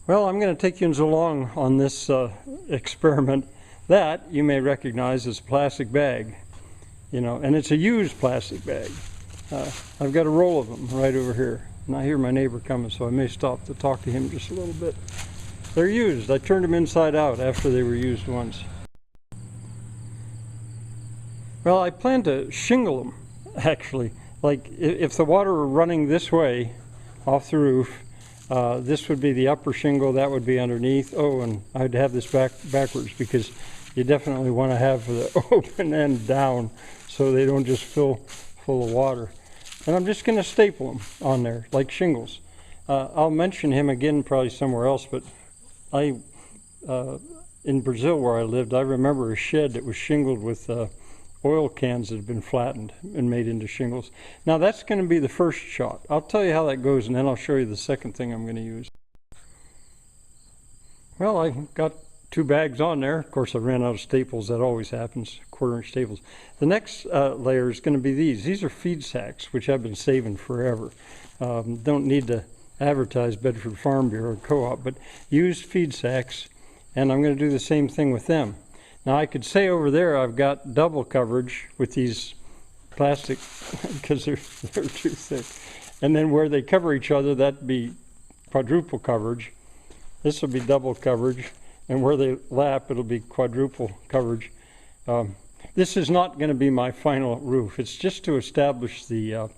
Well, I'm going to take you along on this experiment that you may recognize as a plastic bag, and it's a used plastic bag. I've got a roll of them right over here, and I hear my neighbor coming, so I may stop to talk to him just a little bit. They're used. I turned them inside out after they were used once. Well, I plan to shingle them, actually. Like, if the water were running this way off the roof, this would be the upper shingle, that would be underneath. Oh, and I'd have this backwards because you definitely want to have the open end down so they don't just fill full of water. And I'm just going to staple them on there like shingles. I'll mention him again probably somewhere else, but in Brazil where I lived, I remember a shed that was shingled with oil cans that had been flattened and made into shingles. Now that's going to be the first shot. I'll tell you how that goes, and then I'll show you the second thing I'm going to use. Well, I got 2 bags on there. Of course, I ran out of staples. That always happens, 1/4-inch staples. The next layer is going to be these. These are feed sacks, which I've been saving forever. Don't need to advertise Bedford Farm Bureau Co-op, but used feed sacks, and I'm going to do the same thing with them. Now I could say over there I've got double coverage with these plastic because they're too thick. And then where they cover each other, that'd be quadruple coverage. This will be double coverage. And where they lap, it'll be quadruple coverage. This is not going to be my final roof. It's just to establish the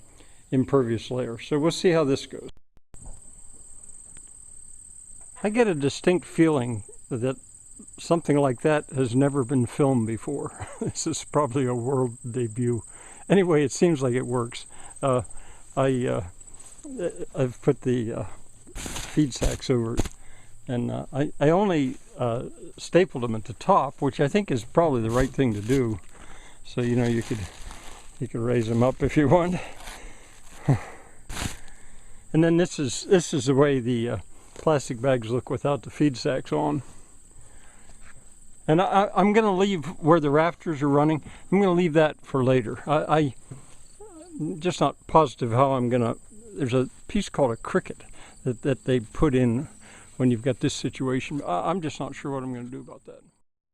impervious layer. So we'll see how this goes. I get a distinct feeling that something like that has never been filmed before. This is probably a world debut. Anyway, it seems like it works. I've put the feed sacks over it, and I only stapled them at the top, which I think is probably the right thing to do. So you could raise them up if you want. And then this is the way the plastic bags look without the feed sacks on. And I'm going to leave where the rafters are running. I'm going to leave that for later. I'm just not positive how I'm going to. There's a piece called a cricket that they put in when you've got this situation. I'm just not sure what I'm going to do about that.